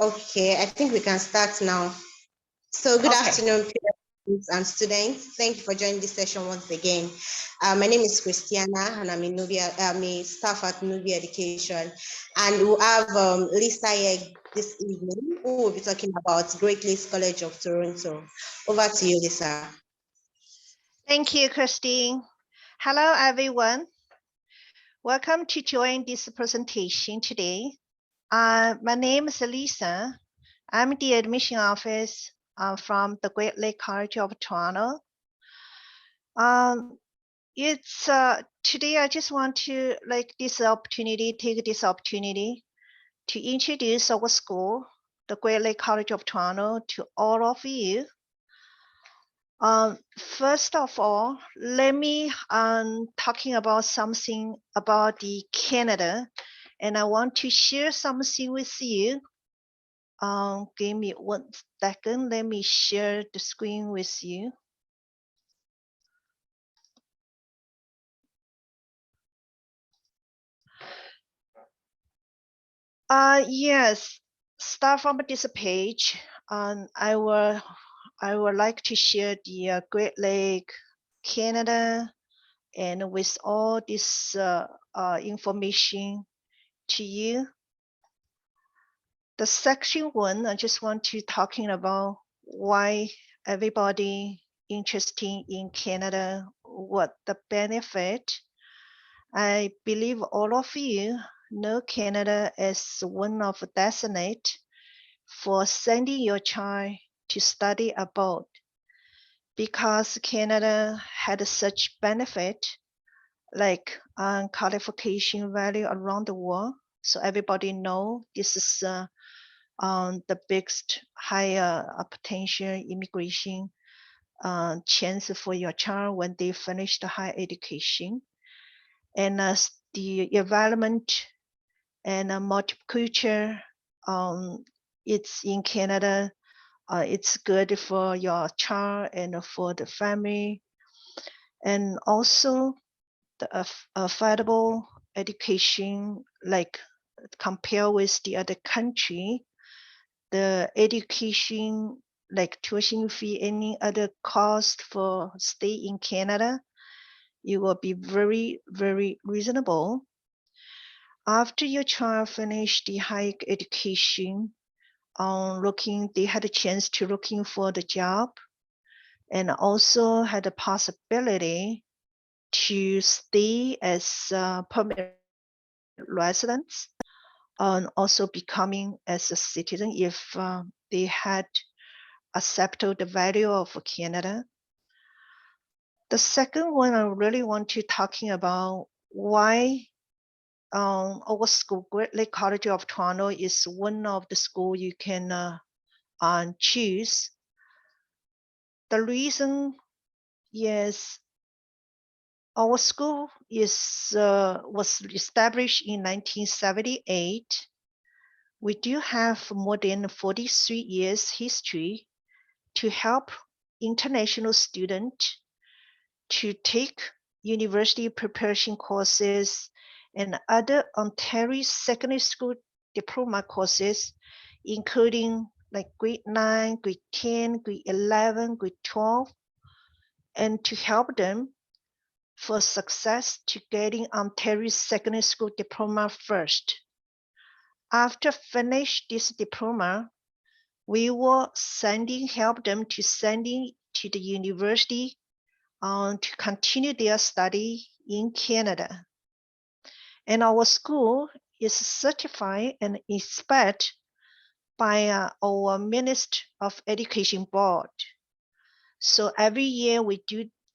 Okay, I think we can start now. So good Okay. afternoon, parents and students. Thank you for joining this session once again. My name is Christiana and I'm a staff at Nubia Education. And we'll have Lisa here this evening who will be talking about Great Lakes College of Toronto. Over to you, Lisa. Thank you, Christine. Hello, everyone. Welcome to join this presentation today. My name is Lisa. I'm the admission office from the Great Lakes College of Toronto. Today I just want to take this opportunity to introduce our school, the Great Lakes College of Toronto, to all of you. First of all, let me talking about something about the Canada, and I want to share something with you. Give me 1 second. Let me share the screen with you. Yes, start from this page. I would like to share the Great Lake, Canada, and with all this information to you. The section 1, I just want to talking about why everybody interested in Canada, what the benefit. I believe all of you know Canada as one of the destination for sending your child to study abroad, because Canada had such benefit like qualification value around the world. So everybody know this is the biggest higher potential immigration chance for your child when they finish the higher education. And the environment and multicultural, it's in Canada. It's good for your child and for the family. And also the affordable education, like compare with the other country, the education like tuition fee, any other cost for stay in Canada, it will be very, very reasonable. After your child finish the higher education, they had a chance to looking for the job, and also had the possibility to stay as permanent residents, and also becoming as a citizen if they had accepted the value of Canada. The second one, I really want to talking about why our school, Great Lakes College of Toronto, is one of the school you can choose. The reason is our school was established in 1978. We do have more than 43 years history to help international students to take university preparation courses and other Ontario secondary school diploma courses, including like grade 9, grade 10, grade 11, grade 12, and to help them for success to getting Ontario secondary school diploma first. After finish this diploma, we will help them to sending to the university to continue their study in Canada. And our school is certified and inspected by our Minister of Education Board. So every year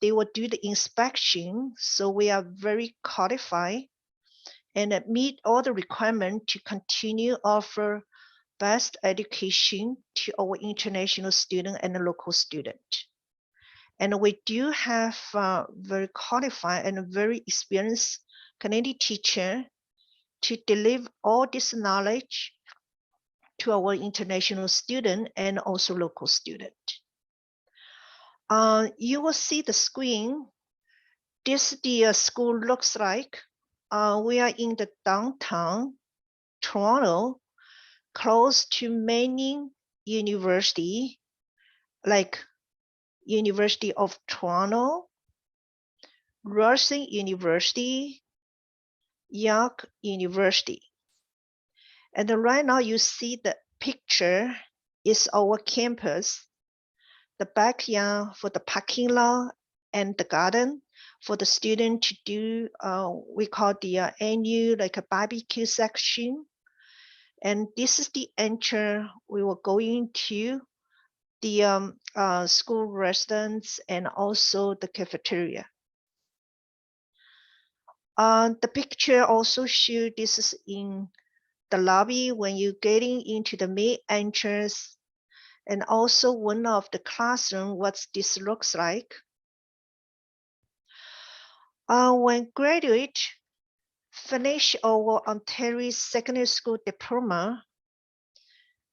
they will do the inspection. So we are very qualified and meet all the requirements to continue offer best education to our international student and local student. And we do have very qualified and very experienced Canadian teacher to deliver all this knowledge to our international student and also local student. You will see the screen. This the school looks like. We are in the downtown Toronto, close to many universities like University of Toronto, Ryerson University, York University. And right now you see the picture is our campus, the backyard for the parking lot and the garden for the student to do, we call the annual like a barbecue section. And this is the entrance we were going to the school residence and also the cafeteria. The picture also shows this is in the lobby when you're getting into the main entrance, and also one of the classroom, what this looks like. When graduate finish our Ontario Secondary School diploma,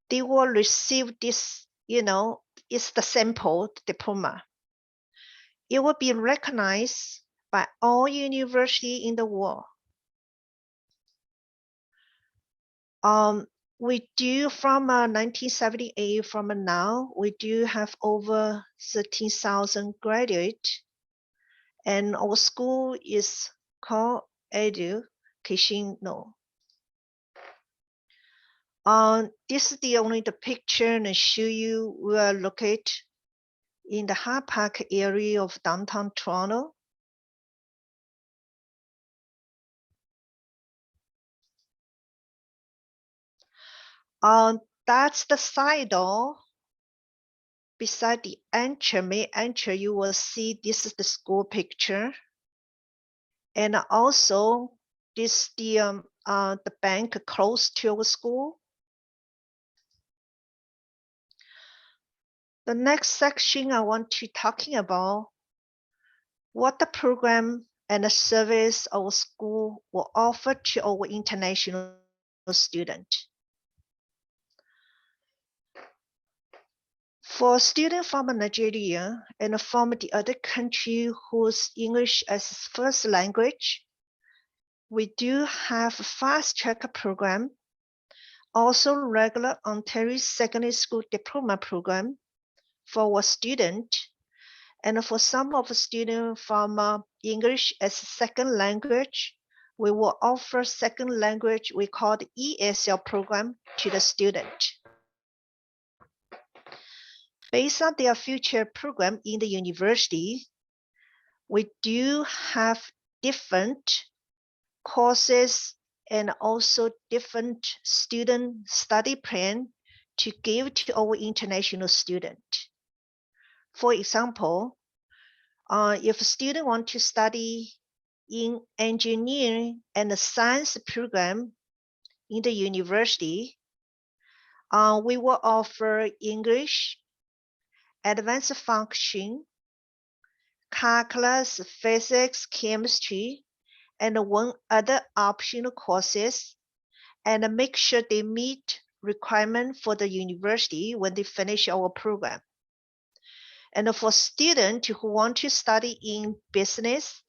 they will receive this, it's the sample diploma. It will be recognized by all universities in the world. We do from 1978 from now, we do have over 13,000 graduates, and our school is called Educational. This is the only the picture and show you we are located in the Hart Park area of downtown Toronto. That's the side door. Beside the main entrance, you will see this is the school picture. And also this the bank close to our school. The next section I want to talking about what the program and the service our school will offer to our international student. For students from Nigeria and from the other country whose English as first language, we do have a fast track program, also regular Ontario Secondary School Diploma program for our student, and for some of the students from English as a second language, we will offer second language we call the ESL program to the student. Based on their future program in the university, we do have different courses and also different student study plan to give to our international student. For example, if a student want to study in engineering and the science program in the university, we will offer English, advanced function, calculus, physics, chemistry, and one other optional courses, and make sure they meet requirement for the university when they finish our program. And for students who want to study in business,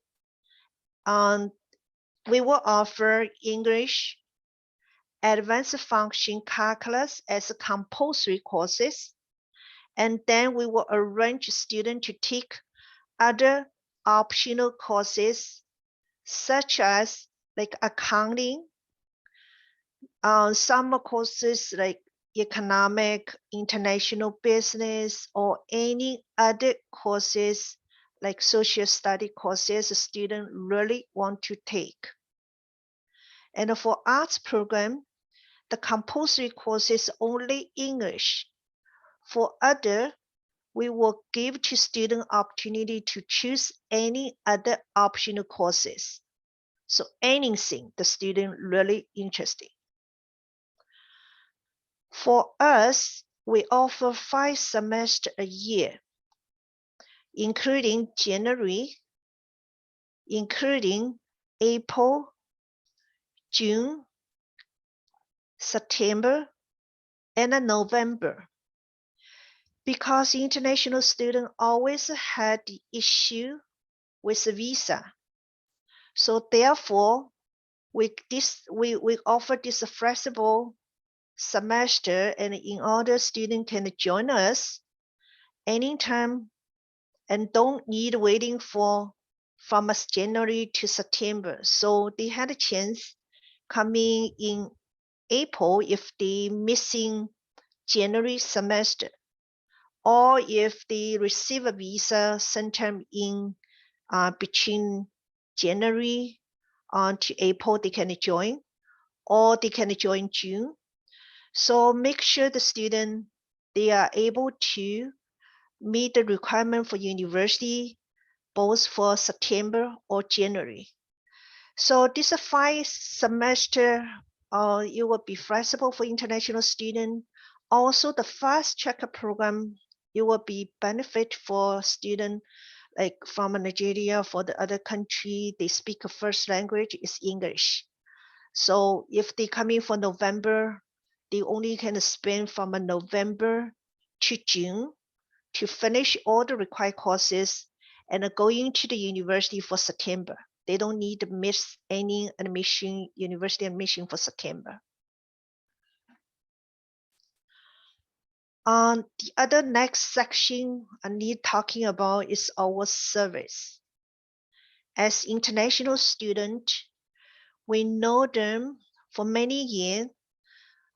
we will offer English, advanced function calculus as compulsory courses, and then we will arrange students to take other optional courses such as like accounting, some courses like economic, international business, or any other courses like social study courses a student really want to take. And for arts program, the compulsory course is only English. For other, we will give to student opportunity to choose any other optional courses. So anything the student really interested. For us, we offer 5 semesters a year, including January, including April, June, September, and November. Because international students always had the issue with the visa. So therefore, we offer this flexible semester, and in order student can join us anytime and don't need waiting from January to September. So they had a chance coming in April if they missing January semester, or if they receive a visa sometime in between January to April, they can join, or they can join June. So make sure the student, they are able to meet the requirement for university, both for September or January. So this 5 semester, it will be flexible for international student. Also, the fast track program, it will be benefit for student like from Nigeria, for the other country, they speak a first language is English. So if they come in for November, they only can spend from November to June to finish all the required courses and going to the university for September. They don't need to miss any admission, university admission for September. The other next section I need talking about is our service. As international student, we know them for many years.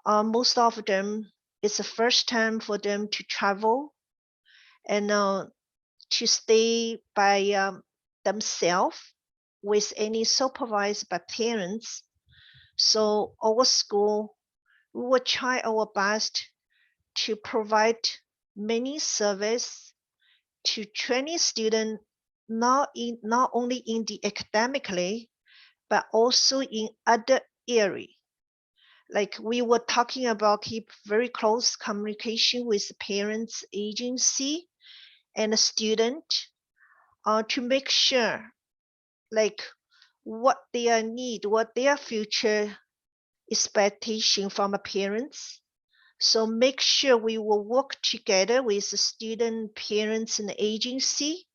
Most of them, it's the first time for them to travel and to stay by themselves with any supervised by parents. So our school, we will try our best to provide many service to training students, not only in the academically, but also in other area. Like we were talking about, keep very close communication with the parents, agency, and the student to make sure like what their need, what their future expectation from the parents. So make sure we will work together with the student, parents, and agency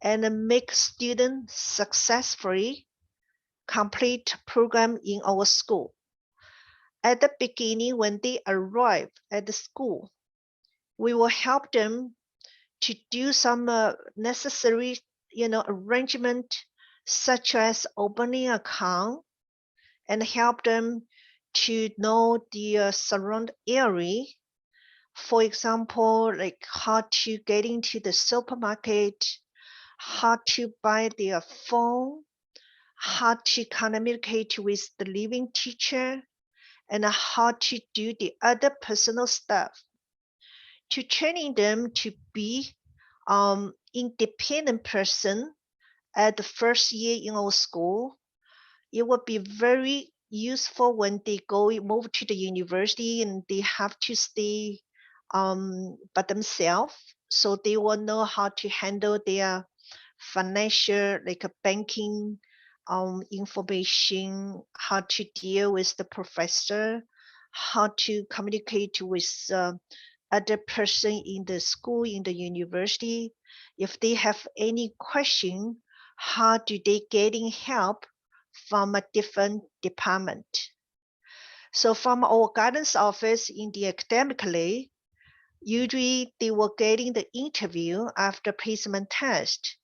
and make students successfully complete program in our school. At the beginning, when they arrive at the school, we will help them to do some necessary, arrangement, such as opening account, and help them to know the surround area. For example, like how to get into the supermarket, how to buy their phone, how to communicate with the living teacher, and how to do the other personal stuff, to training them to be independent person at the first year in our school. It will be very useful when they move to the university and they have to stay by themselves, so they will know how to handle their financial, like a banking information, how to deal with the professor, how to communicate with other person in the school, in the university. If they have any question, how do they getting help from a different department? So from our guidance office in the academically, usually they were getting the interview after placement test.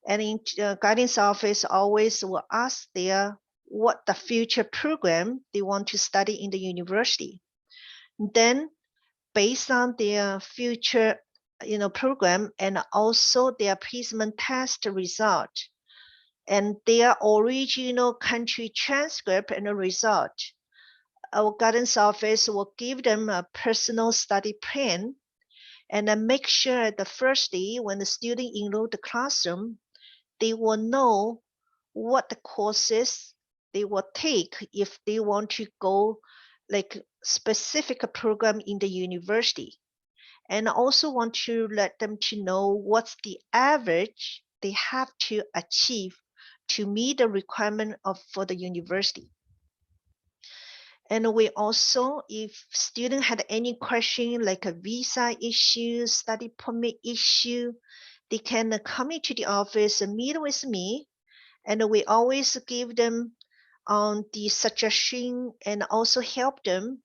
And in guidance office always will ask their what the future program they want to study in the university. Then based on their future program and also their placement test result and their original country transcript and the result, our guidance office will give them a personal study plan and then make sure the first day when the student enroll the classroom, they will know what the courses they will take if they want to go like specific program in the university, and also want to let them to know what's the average they have to achieve to meet the requirement of for the university. And we also, if student had any question like a visa issue, study permit issue, they can come into the office and meet with me, and we always give them the suggestion and also help them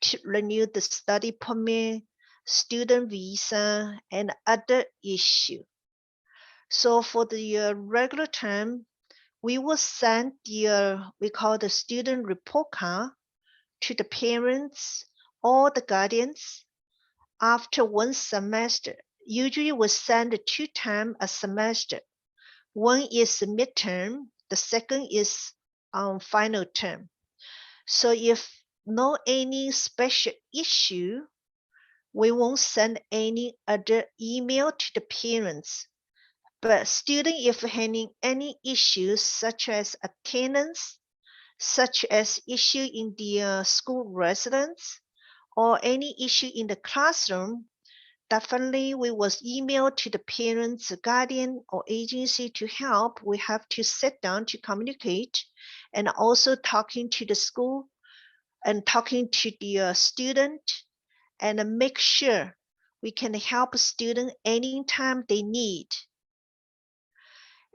to renew the study permit, student visa, and other issue. So for the regular term, we will send the we call the student report card to the parents or the guardians after one semester. Usually we send 2 times a semester. One is midterm, the second is final term. So if no any special issue, we won't send any other email to the parents. But student if having any issues such as attendance, such as issue in the school residence, or any issue in the classroom, definitely we will email to the parents, guardian, or agency to help. We have to sit down to communicate, and also talking to the school and talking to the student, and make sure we can help student anytime they need.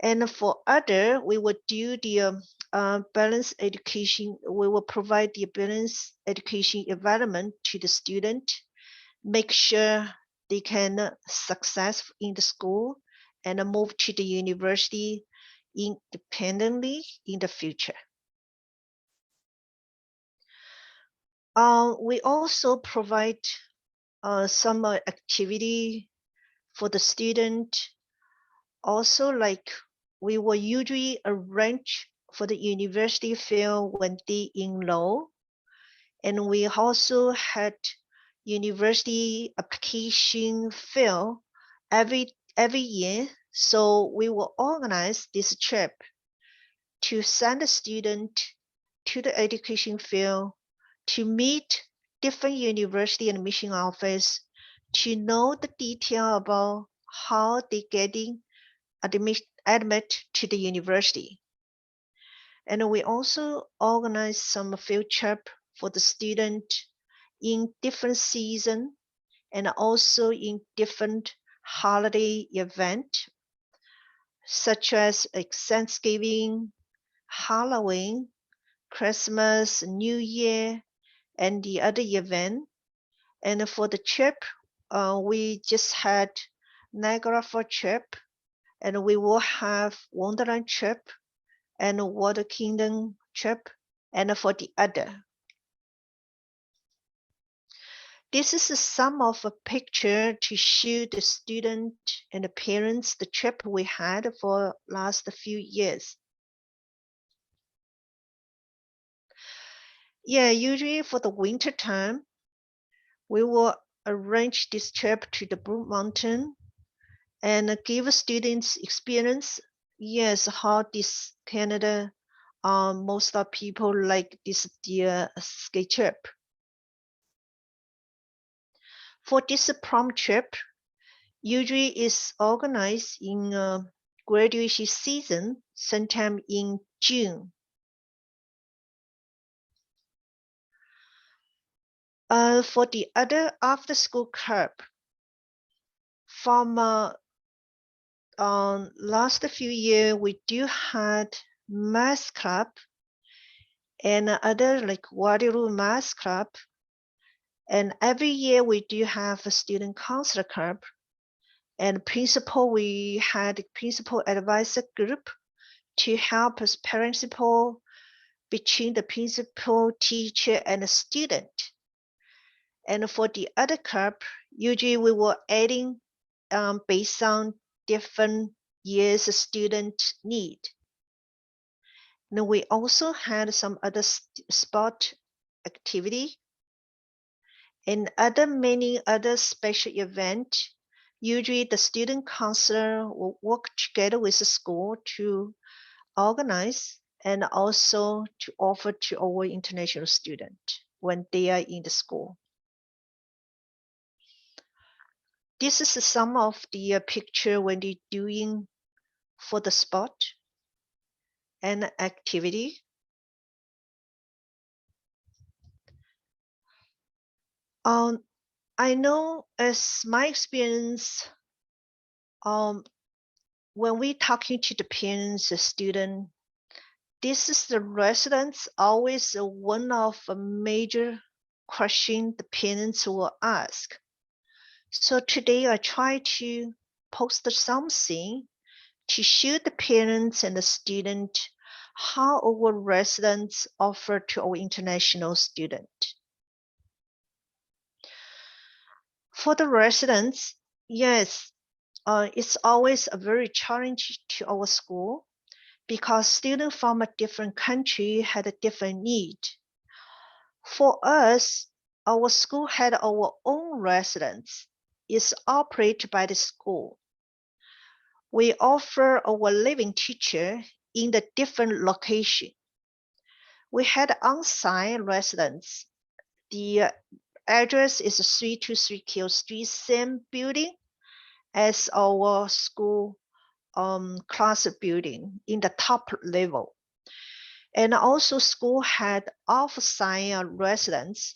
And for other, we will do the balanced education. We will provide the balanced education environment to the student, make sure they can success in the school and move to the university independently in the future. We also provide some activity for the student. Also, like we will usually arrange for the university fair when they enroll, and we also had university application fair every year. So we will organize this trip to send a student to the education field to meet different university admission office to know the detail about how they getting admit to the university. And we also organize some field trip for the student in different season and also in different holiday event, such as Thanksgiving, Halloween, Christmas, New Year, and the other event. And for the trip, we just had Niagara Falls trip, and we will have Wonderland trip and Water Kingdom trip, and for the other. This is some of a picture to show the student and the parents the trip we had for last few years. Yeah, usually for the winter time, we will arrange this trip to the Blue Mountain and give students experience. Yes, how this Canada, most of people like this the ski trip. For this prom trip, usually is organized in graduation season, sometime in June. For the other after school club, from last few years, we do had math club and other like Waterloo Math Club. And every year we do have a student counselor club. And principal, we had principal advisor group to help us principal between the principal, teacher, and the student. And for the other club, usually we were adding based on different years student need. And we also had some other sport activity and many other special event. Usually the student counselor will work together with the school to organize and also to offer to our international student when they are in the school. This is some of the picture when they're doing for the sport and activity. I know as my experience, when we talking to the parents, the student, this is the residents always one of a major question the parents will ask. So today I try to post something to show the parents and the student how our residents offer to our international student. For the residents, yes, it's always a very challenge to our school because students from a different country had a different need. For us, our school had our own residence. It's operated by the school. We offer our living teacher in the different location. We had on-site residence. The address is 323 Kill Street, same building as our school class building in the top level. And also school had off-site residence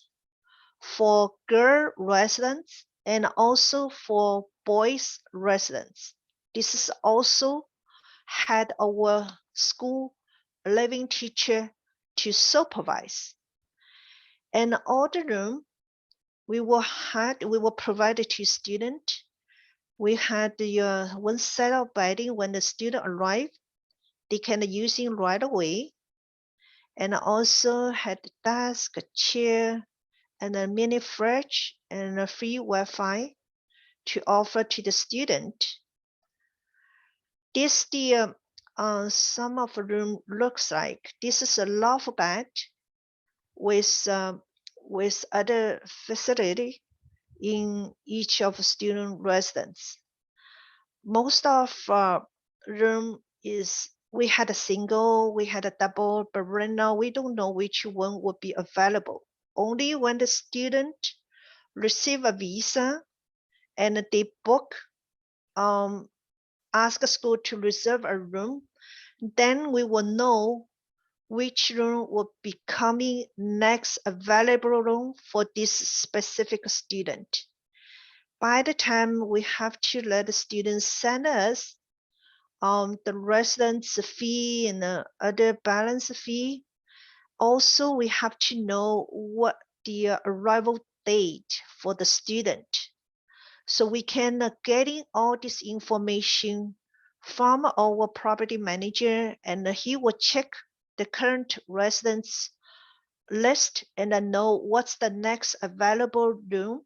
for girl residents and also for boys residents. This is also had our school living teacher to supervise. And all the room we were provided to student. We had the one set of bedding when the student arrived, they can using right away. And also had a desk, a chair, and a mini fridge and a free Wi-Fi to offer to the student. This the some of the room looks like. This is a loft bed with other facility in each of student residence. Most of room is we had a single, we had a double, but right now we don't know which one would be available. Only when the student receive a visa and they book, ask school to reserve a room, then we will know which room will be coming next available room for this specific student. By the time we have to let the students send us the residence fee and the other balance fee, also we have to know what the arrival date for the student. So we can getting all this information from our property manager, and he will check the current residence list and know what's the next available room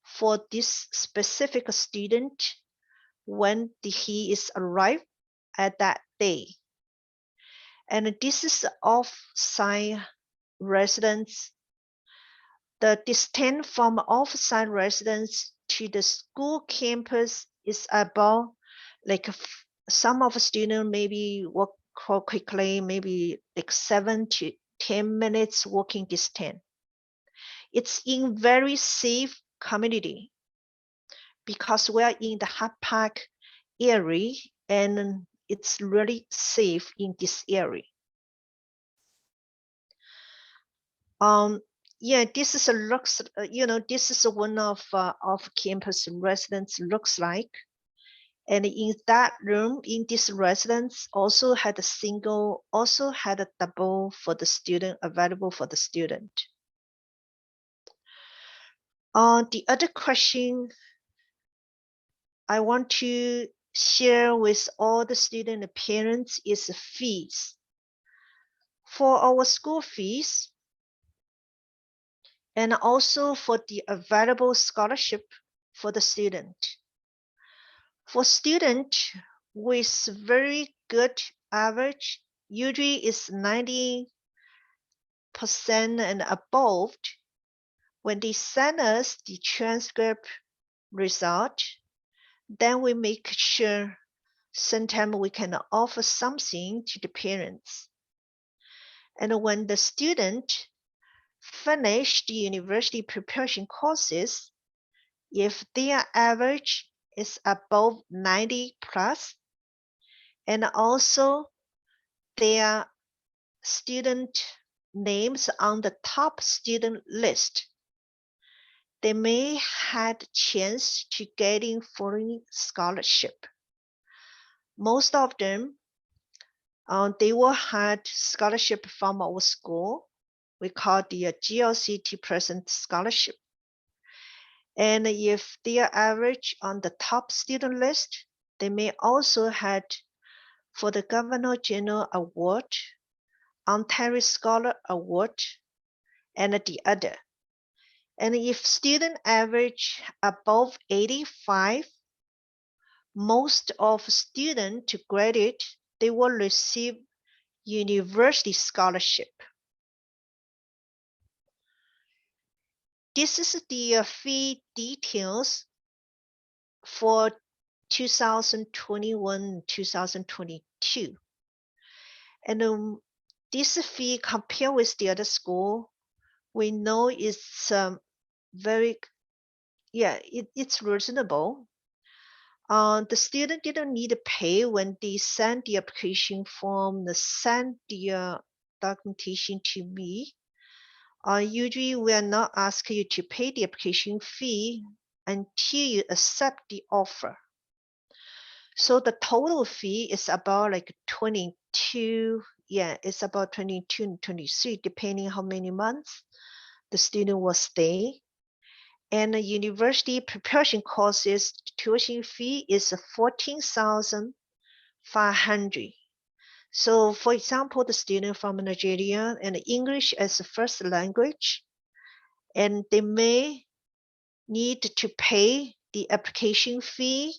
for this specific student when he is arrived at that day. And this is off-site residence. The distance from off-site residence to the school campus is about like some of the students maybe walk quickly, maybe like 7 to 10 minutes walking distance. It's in very safe community because we are in the Hart Park area and it's really safe in this area. Yeah, this is a looks, this is one of campus residence looks like. And in that room, in this residence, also had a single, also had a double for the student, available for the student. The other question I want to share with all the student and parents is fees. For our school fees, and also for the available scholarship for the student. For student with very good average, usually is 90% and above. When they send us the transcript result, then we make sure sometimes we can offer something to the parents. And when the student finish the university preparation courses, if their average is above 90 plus, and also their student names on the top student list, they may had chance to getting foreign scholarship. Most of them, they will had scholarship from our school, we call the GLCT Present Scholarship. And if they are average on the top student list, they may also have for the Governor General Award, Ontario Scholar Award, and the other. And if student average above 85, most of students to graduate, they will receive university scholarship. This is the fee details for 2021-2022. And this fee compared with the other school, we know it's it's reasonable. The student didn't need to pay when they send the application form, they send the documentation to me. Usually we are not asking you to pay the application fee until you accept the offer. So the total fee is about like 22, it's about 22 and 23, depending how many months the student will stay. And the university preparation courses tuition fee is 14,500. So for example, the student from Nigeria and English as a first language, and they may need to pay the application fee,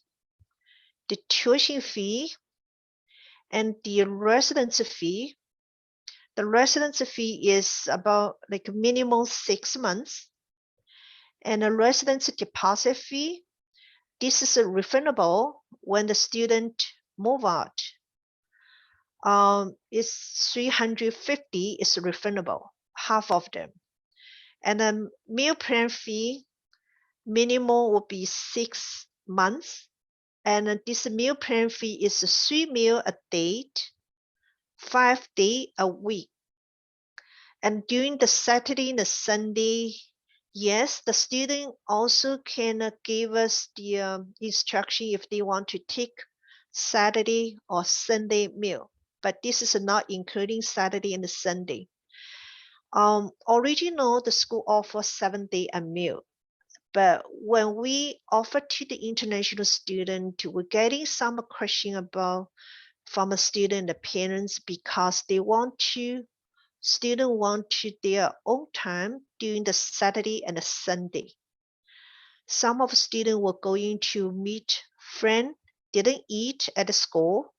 the tuition fee, and the residence fee. The residence fee is about like minimum 6 months. And the residence deposit fee, this is refundable when the student move out. It's 350 is refundable, half of them. And then meal plan fee, minimum will be 6 months. And this meal plan fee is 3 meals a day, 5 days a week. And during the Saturday and the Sunday, yes, the student also can give us the instruction if they want to take Saturday or Sunday meal, but this is not including Saturday and Sunday. Original, the school offers 7-day a meal, but when we offer to the international student, we're getting some question about from a student, the parents, because they want to students want to their own time during the Saturday and the Sunday. Some of the students were going to meet friends, didn't eat at the school.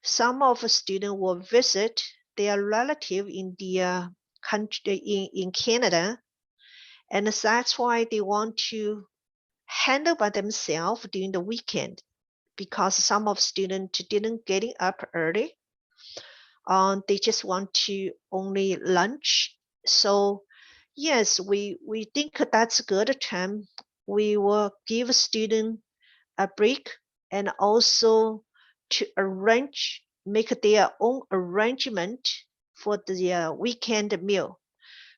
Some of the students will visit their relative in their country in Canada, and that's why they want to handle by themselves during the weekend, because some of students didn't getting up early. They just want to only lunch. So yes, we think that's a good time. We will give students a break and also to make their own arrangement for the weekend meal.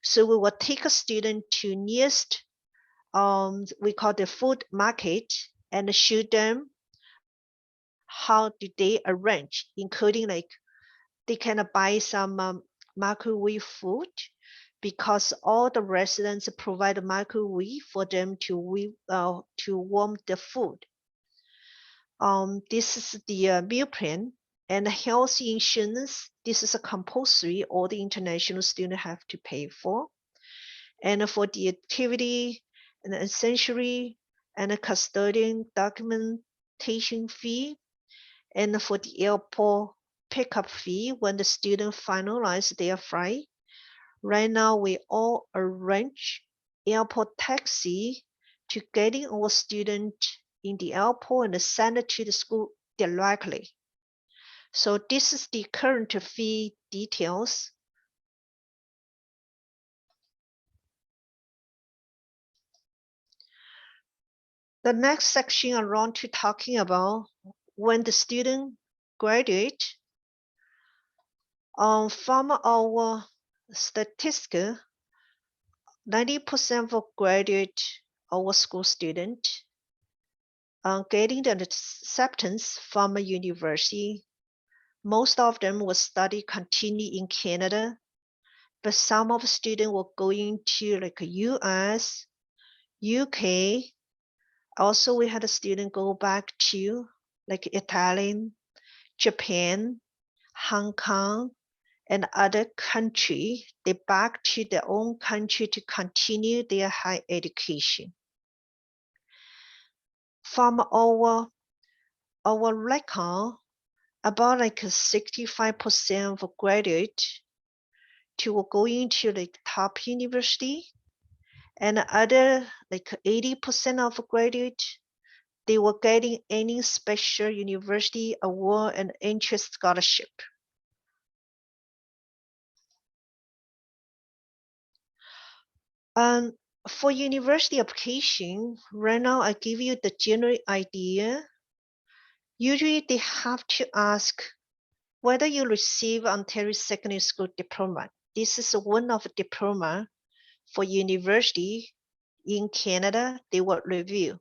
So we will take a student to nearest, we call the food market, and show them how do they arrange, including like they can buy some microwave food, because all the residents provide microwave for them to warm the food. This is the meal plan, and health insurance. This is a compulsory, all the international students have to pay for. And for the activity and essentially and a custodian documentation fee, and for the airport pickup fee when the student finalize their flight. Right now, we all arrange airport taxi to getting our student in the airport and send it to the school directly. So this is the current fee details. The next section around to talking about when the student graduate. From our statistic, 90% of graduate our school student getting the acceptance from a university. Most of them will study continue in Canada. but some of the students were going to like US, UK. Also, we had a student go back to like Italy, Japan, Hong Kong, and other country. They back to their own country to continue their higher education. From our record, about like 65% of graduate to going to like top university, and other like 80% of graduate, they were getting any special university award and interest scholarship. For university application, right now I give you the general idea. Usually they have to ask whether you receive Ontario Secondary School diploma. This is one of the diploma for university in Canada, they will review.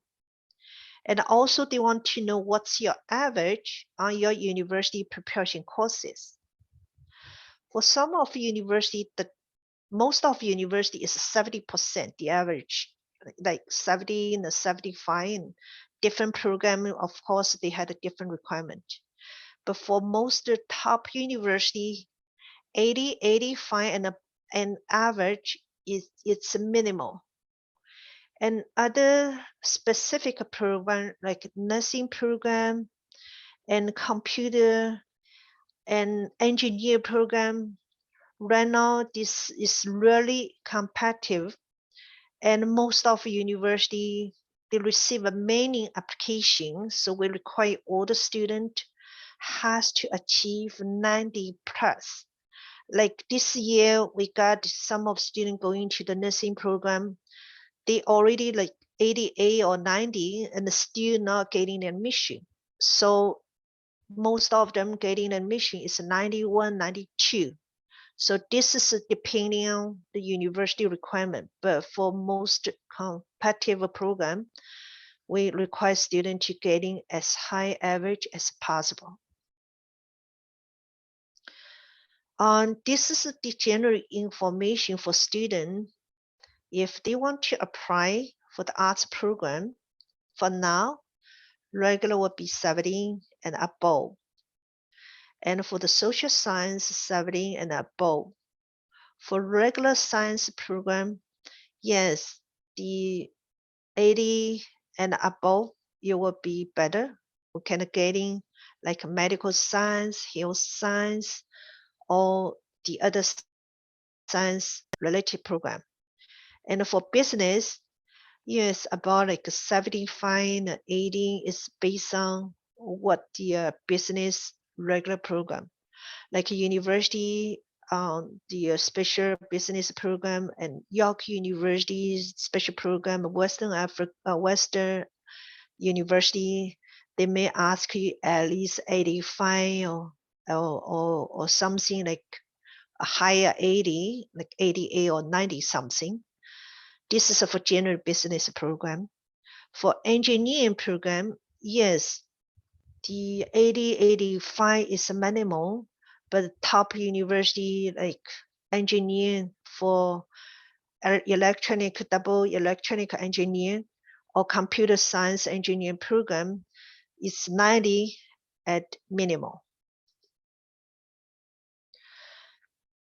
And also they want to know what's your average on your university preparation courses. For some of university, most of university is 70%, the average, like 70 and 75, and different program, of course, they had a different requirement. But for most of the top university, 80, 85 and average it's minimal. And other specific program like nursing program and computer and engineer program, right now this is really competitive, and most of university they receive a many applications, so we require all the student has to achieve 90 plus. Like this year we got some of students going to the nursing program, they already like 88 or 90 and still not getting admission. So most of them getting admission is 91, 92. So this is depending on the university requirement. But for most competitive program, we require students to getting as high average as possible. This is the general information for students. If they want to apply for the arts program, for now, regular will be 70 and above. And for the social science, 70 and above. For regular science program, yes, the 80 and above, it will be better. We can getting like medical science, health science, or the other science related program. And for business, yes, about like 75 and 80 is based on what the business regular program, like a university, the special business program, and York University's special program, Western University, they may ask you at least 85 or something like a higher 80, like 88 or 90 something. This is for general business program. For engineering program, yes, the 80, 85 is a minimal, but top university like engineering for double electronic engineering or computer science engineering program is 90 at minimal.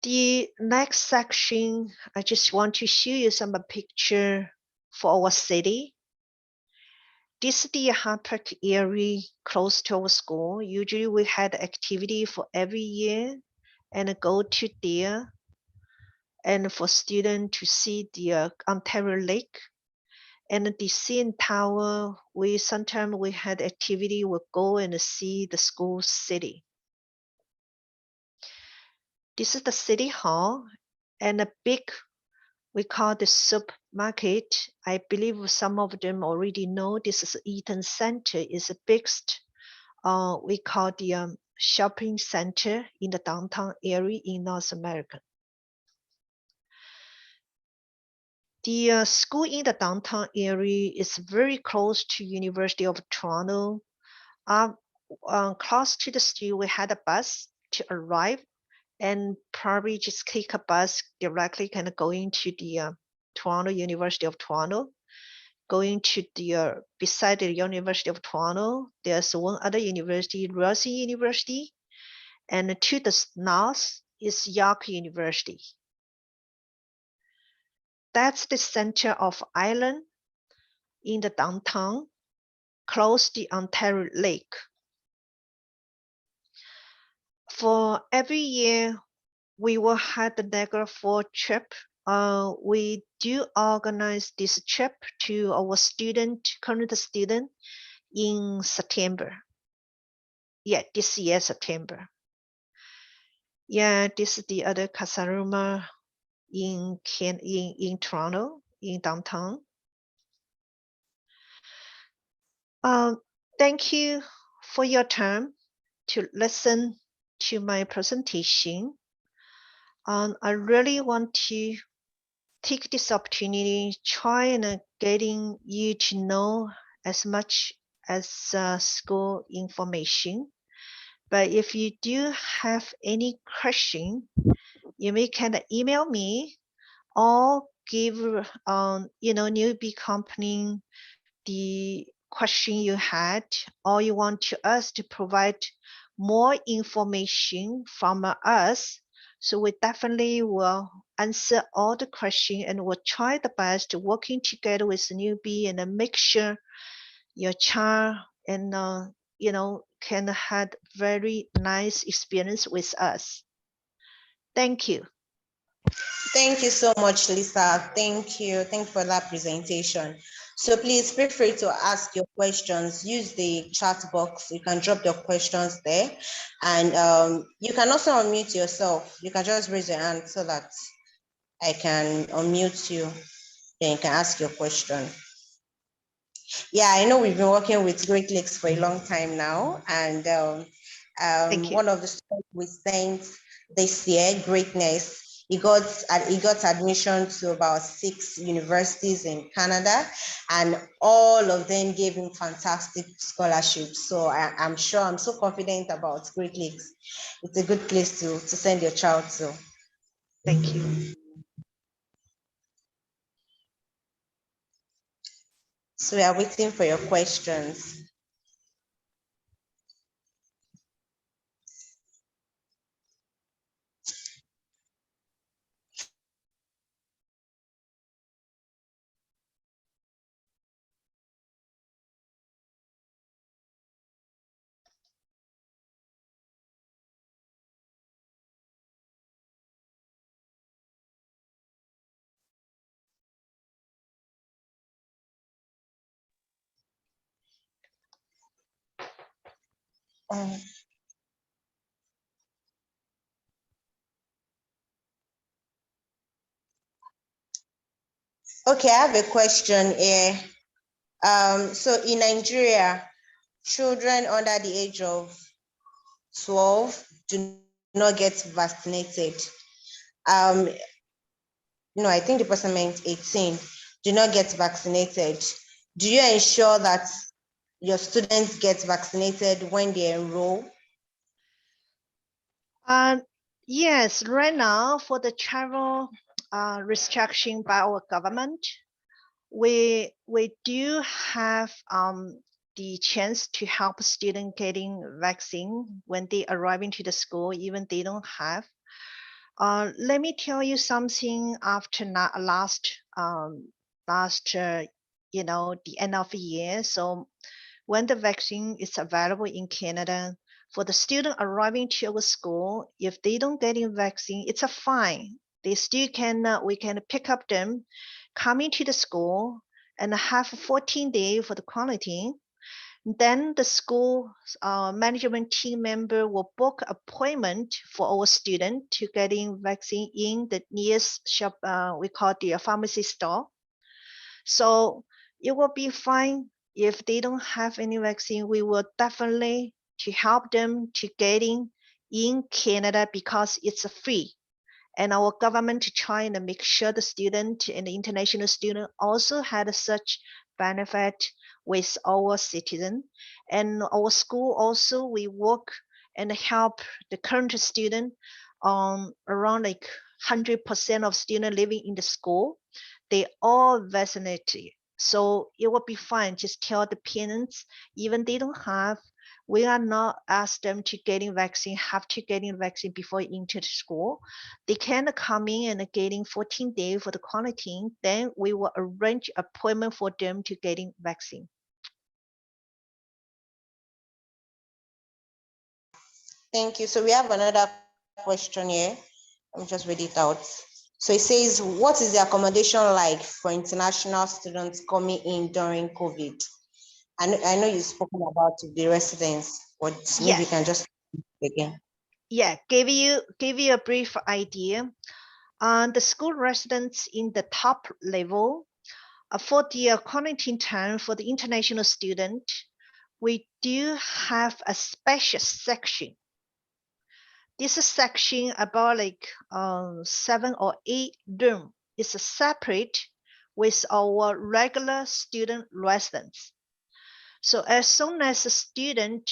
The next section, I just want to show you some picture for our city. This is the Hyde Park area close to our school. Usually we had activity for every year and go to there and for students to see the Ontario Lake and the CN Tower. Sometimes we had activity, we go and see the school city. This is the city hall and a big, we call the supermarket. I believe some of them already know this is Eaton Center. Is the biggest, we call the shopping center in the downtown area in North America. The school in the downtown area is very close to University of Toronto. Close to the school, we had a bus to arrive and probably just take a bus directly kind of going to the Toronto University of Toronto. Going to the beside the University of Toronto, there's one other university, Rosie University, and to the north is York University. That's the center of island in the downtown, close to Ontario Lake. For every year, we will have the Niagara Falls trip. We do organize this trip to our current student in September. Yeah, this year, September. Yeah, this is the other Kasaruma in Toronto, in downtown. Thank you for your time to listen to my presentation. I really want to take this opportunity, try and getting you to know as much as school information. But if you do have any question, you may kind of email me or give newbie company the question you had, or you want to us to provide more information from us. So we definitely will answer all the questions and we'll try the best working together with newbie and make sure your child and can have very nice experience with us. Thank you. Thank you so much, Lisa. Thank you. Thank you for that presentation. So please feel free to ask your questions. Use the chat box. You can drop your questions there. And you can also unmute yourself. You can just raise your hand so that I can unmute you. Then you can ask your question. Yeah, I know we've been working with Great Lakes for a long time now. And one of the students we sent this year, Greatness, he got admission to about 6 universities in Canada, and all of them gave him fantastic scholarships. So I'm sure, I'm so confident about Great Lakes. It's a good place to send your child to. Thank you. So we are waiting for your questions. Okay, I have a question here. So in Nigeria, children under the age of 12 do not get vaccinated. No, I think the person meant 18, do not get vaccinated. Do you ensure that your students get vaccinated when they enroll? Yes, right now for the travel restriction by our government, we do have the chance to help students getting vaccine when they arrive into the school, even they don't have. Let me tell you something. After last the end of the year, so when the vaccine is available in Canada, for the student arriving to our school, if they don't get in vaccine, it's a fine. They still can, we can pick up them, coming to the school and have 14 days for the quarantine. Then the school management team member will book appointment for our student to getting vaccine in the nearest shop, we call the pharmacy store. So it will be fine. If they don't have any vaccine, we will definitely to help them to getting in Canada because it's free. And our government to try and make sure the student and the international student also had such benefit with our citizen. And our school also, we work and help the current student around like 100% of students living in the school, they all vaccinated. So it will be fine. Just tell the parents, even they don't have, we are not ask them to getting vaccine, have to getting vaccine before into the school. They can come in and getting 14 days for the quarantine. Then we will arrange appointment for them to getting vaccine. Thank you. So we have another question here. Let me just read it out. So it says, what is the accommodation like for international students coming in during COVID? I know you've spoken about the residents, but maybe you can just again. Yeah, give you a brief idea. The school residents in the top level, for the quarantine time for the international student, we do have a special section. This is section about like 7 or 8 room is separate with our regular student residents. So as soon as a student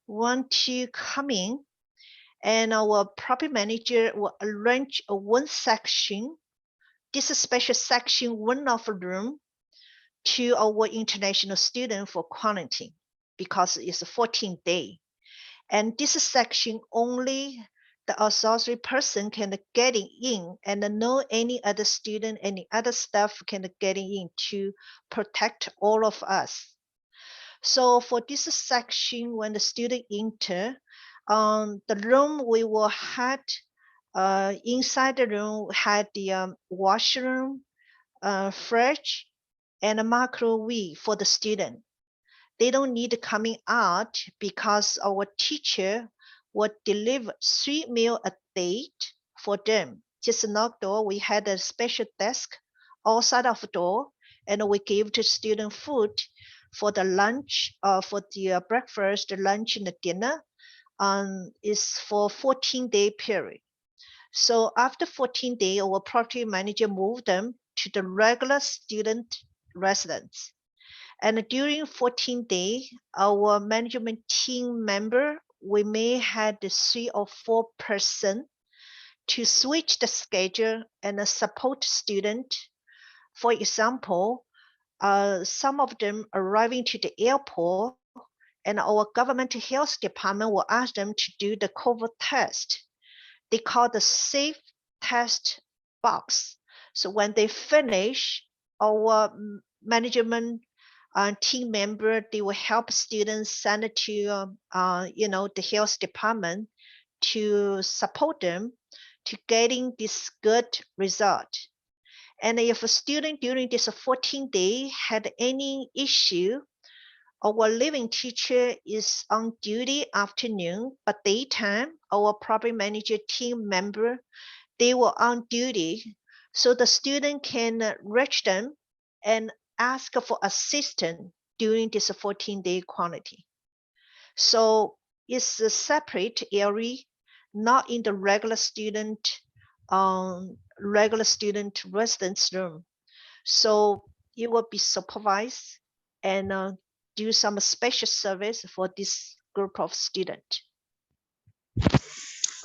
want to come in, and our property manager will arrange a one section, this is special section, one of a room to our international student for quarantine because it's a 14 day. And this section only the auxiliary person can get in, and no any other student, any other staff can get in to protect all of us. So for this section, when the student enter, the room we will had inside the room had the washroom, fridge, and a microwave for the student. They don't need coming out because our teacher would deliver 3 meals a day for them. Just knock door, we had a special desk outside of the door, and we gave the student food for the lunch, for the breakfast, the lunch, and the dinner. Is for 14-day period. So after 14 days, our property manager moved them to the regular student residence. And during 14 days, our management team member, we may had 3 or 4 person to switch the schedule and support student. For example, some of them arriving to the airport, and our government health department will ask them to do the COVID test. They call the safe test box. So when they finish, our management team member, they will help students send it to the health department to support them to getting this good result. And if a student during this 14 day had any issue, our living teacher is on duty afternoon, but daytime, our property manager team member, they were on duty. So the student can reach them and ask for assistance during this 14-day quarantine. So it's a separate area, not in the regular student residence room. So it will be supervised and do some special service for this group of students.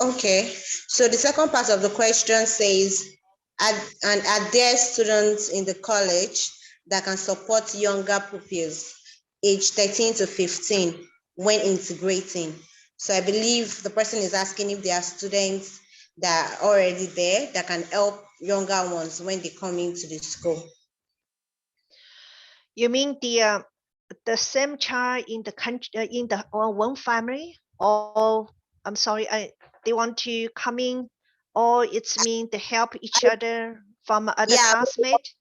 Okay, so the second part of the question says, are there students in the college that can support younger pupils age 13 to 15 when integrating? So I believe the person is asking if there are students that are already there that can help younger ones when they come into the school. You mean the same child in the country, in the one family, or I'm sorry, they want to come in, or it's mean they help each other from other classmates?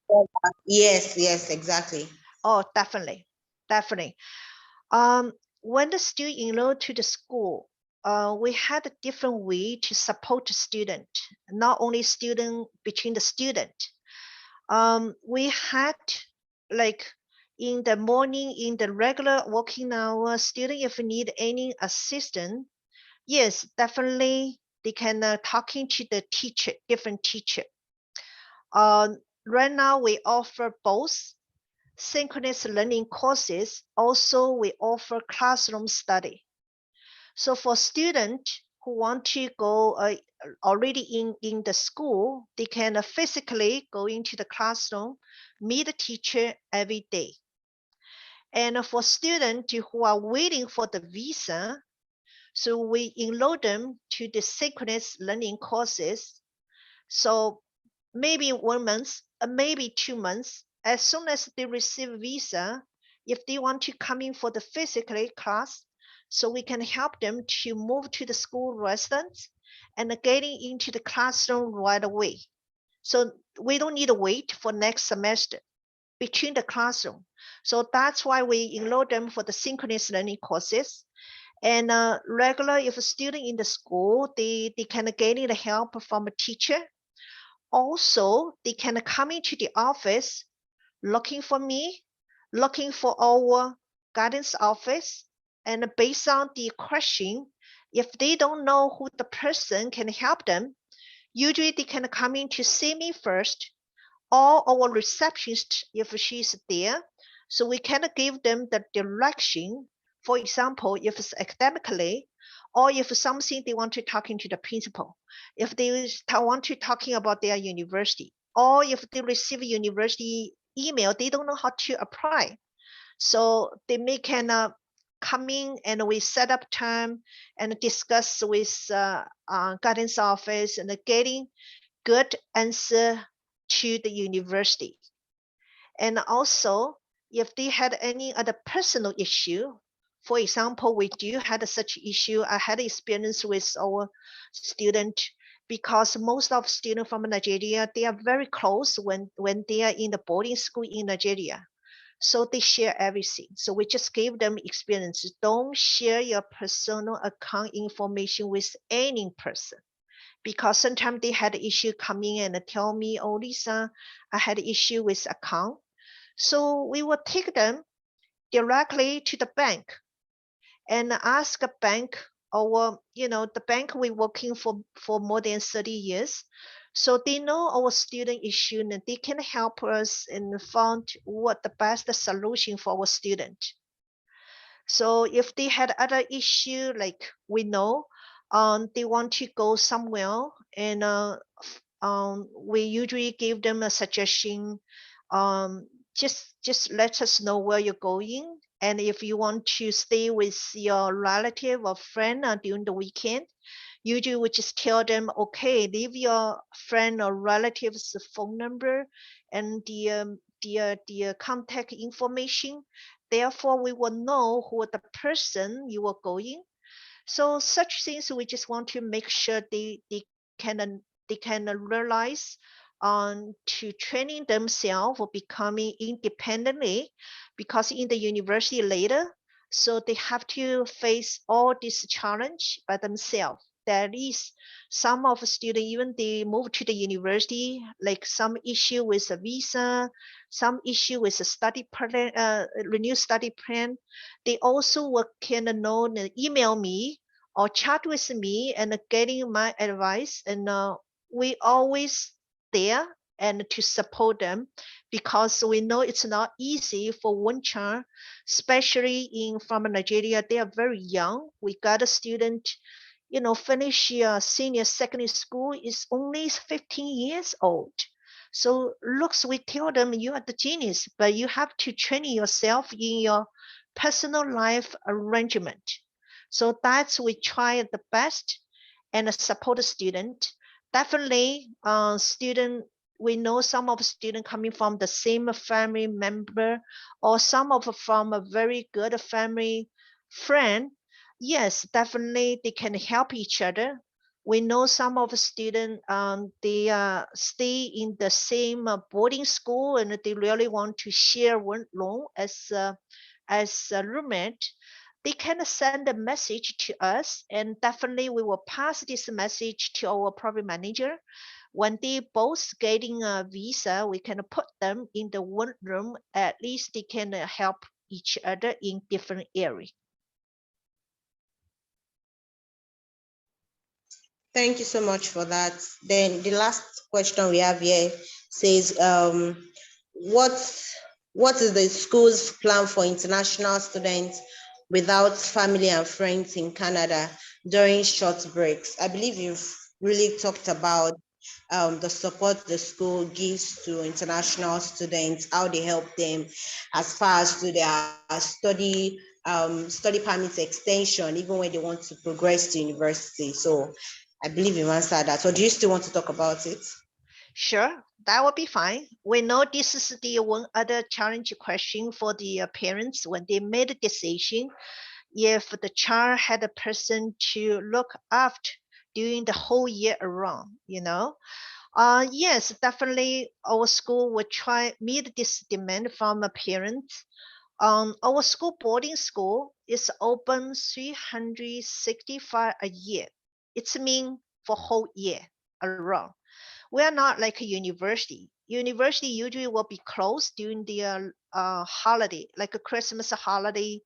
Yes, exactly. Oh, definitely. When the student enrolled to the school, we had a different way to support the student, not only student between the student. We had like in the morning, in the regular working hour, student if need any assistance, yes, definitely they can talking to the teacher, different teacher. Right now we offer both synchronous learning courses. Also, we offer classroom study. So for students who want to go already in the school, they can physically go into the classroom, meet the teacher every day. And for students who are waiting for the visa, so we enroll them to the synchronous learning courses. So maybe 1 month, maybe 2 months, as soon as they receive visa, if they want to come in for the physical class, so we can help them to move to the school residence and getting into the classroom right away. So we don't need to wait for next semester between the classroom. So that's why we enroll them for the synchronous learning courses. And regular, if a student in the school, they can get the help from a teacher. Also, they can come into the office looking for me, looking for our guidance office, and based on the question, if they don't know who the person can help them, usually they can come in to see me first, or our receptionist if she's there, so we can give them the direction. For example, if it's academically, or if something they want to talking to the principal, if they want to talking about their university, or if they receive a university email, they don't know how to apply. So they can come in and we set up time and discuss with guidance office and getting good answer to the university. And also, if they had any other personal issue, for example, we do had such issue. I had experience with our student because most of students from Nigeria, they are very close when they are in the boarding school in Nigeria. So they share everything. So we just gave them experience. Don't share your personal account information with any person, because sometimes they had issue coming and tell me, oh, Lisa, I had issue with account. So we will take them directly to the bank and ask a bank, or the bank we working for more than 30 years. So they know our student issue and they can help us and find what the best solution for our student. So if they had other issue, like we know, they want to go somewhere, and we usually give them a suggestion. Just let us know where you're going, and if you want to stay with your relative or friend during the weekend, usually we just tell them, okay, leave your friend or relative's phone number and the contact information. Therefore, we will know who the person you are going. So such things, we just want to make sure they can realize on to training themselves for becoming independently, because in the university later, so they have to face all this challenge by themselves. There is some of the students, even they move to the university, like some issue with a visa, some issue with a study plan, renew study plan. They also can know and email me or chat with me and getting my advice. And we always there and to support them, because we know it's not easy for one child, especially from Nigeria. They are very young. We got a student, finish senior secondary school is only 15 years old. So looks, we tell them you are the genius, but you have to train yourself in your personal life arrangement. So that's we try the best and support the student. Definitely, student, we know some of the student coming from the same family member, or some of from a very good family friend. Yes, definitely they can help each other. We know some of the students, they stay in the same boarding school and they really want to share one room as a roommate. They can send a message to us, and definitely we will pass this message to our program manager. When they both getting a visa, we can put them in the one room. At least they can help each other in different areas. Thank you so much for that. Then the last question we have here says, what is the school's plan for international students without family and friends in Canada? during short breaks. I believe you've really talked about the support the school gives to international students, how they help them as far as to their study permit extension, even when they want to progress to university. So I believe you answered that. Or do you still want to talk about it? Sure, that will be fine. We know this is the one other challenge question for the parents when they made a decision. If the child had a person to look after during the whole year around, yes, definitely our school will try meet this demand from parents. Our school boarding school is open 365 a year. It's mean for whole year around. We are not like a university. University usually will be closed during the holiday, like a Christmas holiday,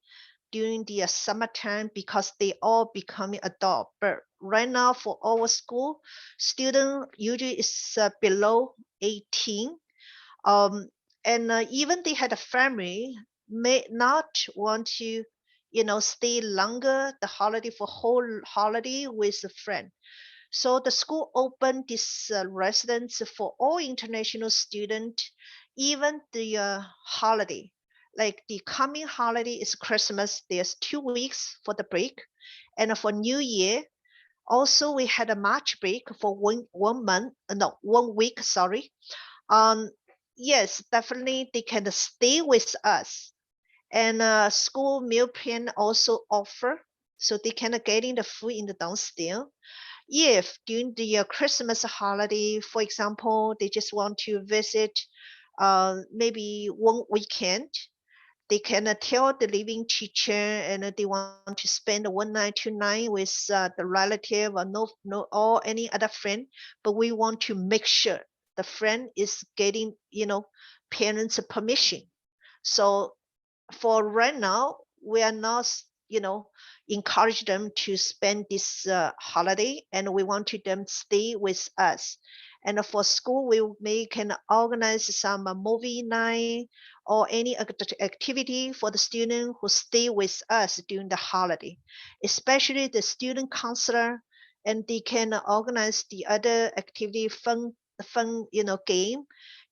during the summertime, because they all becoming adult. But right now for our school, student usually is below 18. And even they had a family, may not want to, stay longer the holiday for whole holiday with a friend. So the school opened this residence for all international students, even the holiday. Like the coming holiday is Christmas. There's 2 weeks for the break, and for New Year, also we had a March break for 1 month. No, 1 week. Sorry. Um, yes, definitely they can stay with us, and school meal plan also offer, so they can get in the food in the downstairs. If during the Christmas holiday, for example, they just want to visit maybe one weekend, they can tell the living teacher and they want to spend 1 night, 2 nights with the relative or no or any other friend, but we want to make sure the friend is getting, parents' permission. So for right now, we are not, encourage them to spend this holiday, and we want to them stay with us. And for school, we can organize some movie night or any activity for the student who stay with us during the holiday, especially the student counselor, and they can organize the other activity, fun, game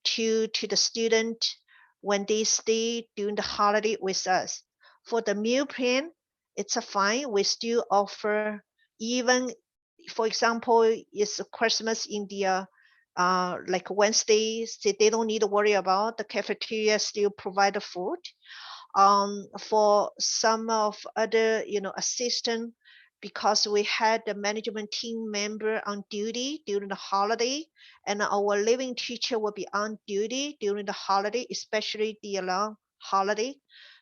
to the student when they stay during the holiday with us. For the meal plan, it's a fine. We still offer, even, for example, it's Christmas in the like Wednesday, so they don't need to worry about the cafeteria still provide the food. For some of other, assistant, because we had the management team member on duty during the holiday, and our living teacher will be on duty during the holiday, especially the long holiday.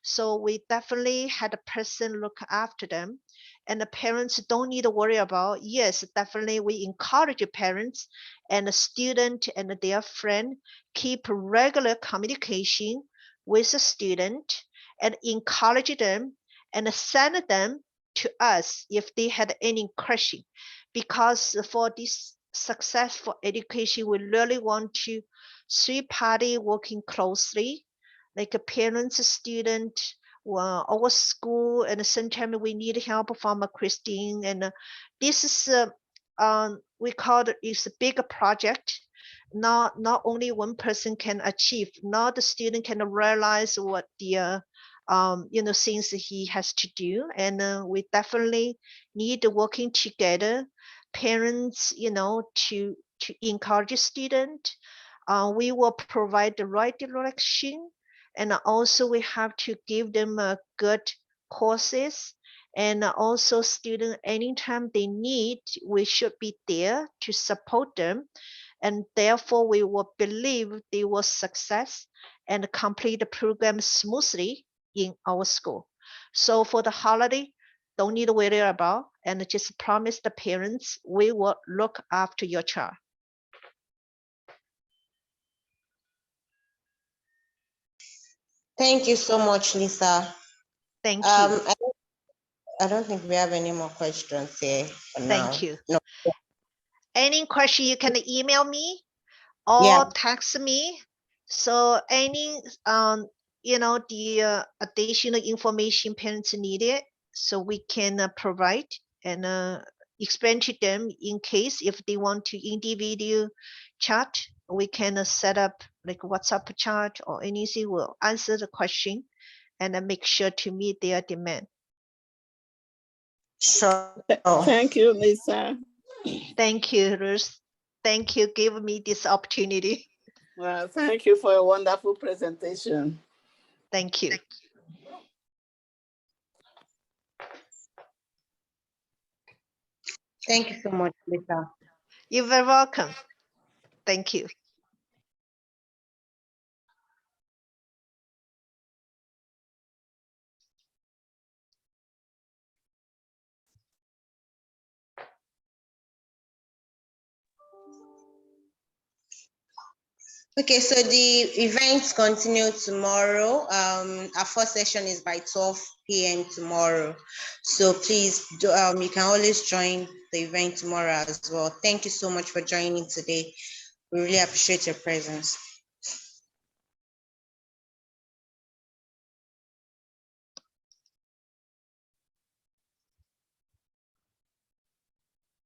So we definitely had a person look after them, and the parents don't need to worry about. Yes, definitely we encourage parents and the student and their friend keep regular communication with the student and encourage them and send them to us if they had any question. Because for this successful education, we really want to three-party working closely, like a parents, student, our school, and sometimes we need help from a Christine. And this is we call it's a bigger project. Not only one person can achieve. Now the student can realize what the things that he has to do, and we definitely need working together, parents, to encourage student. We will provide the right direction, and also we have to give them a good courses, and also student anytime they need, we should be there to support them, and therefore we will believe they will success and complete the program smoothly in our school. So for the holiday, don't need to worry about, and just promise the parents we will look after your child. Thank you so much, Lisa. Thank you. I don't think we have any more questions here for now. Thank you. No. Any question, you can email me Yeah. or text me. So any the additional information parents needed, so we can provide. and explain to them in case if they want to individual chat, we can set up like WhatsApp chat or anything. We'll answer the question and make sure to meet their demand. Sure. Thank you, Lisa. Thank you, Ruth. Thank you, give me this opportunity. Well, thank you for a wonderful presentation. Thank you. Thank you so much, Lisa. You're very welcome. Thank you. Okay, so the events continue tomorrow. Our first session is by 12 p.m. tomorrow. So please, you can always join the event tomorrow as well. Thank you so much for joining today. We really appreciate your presence.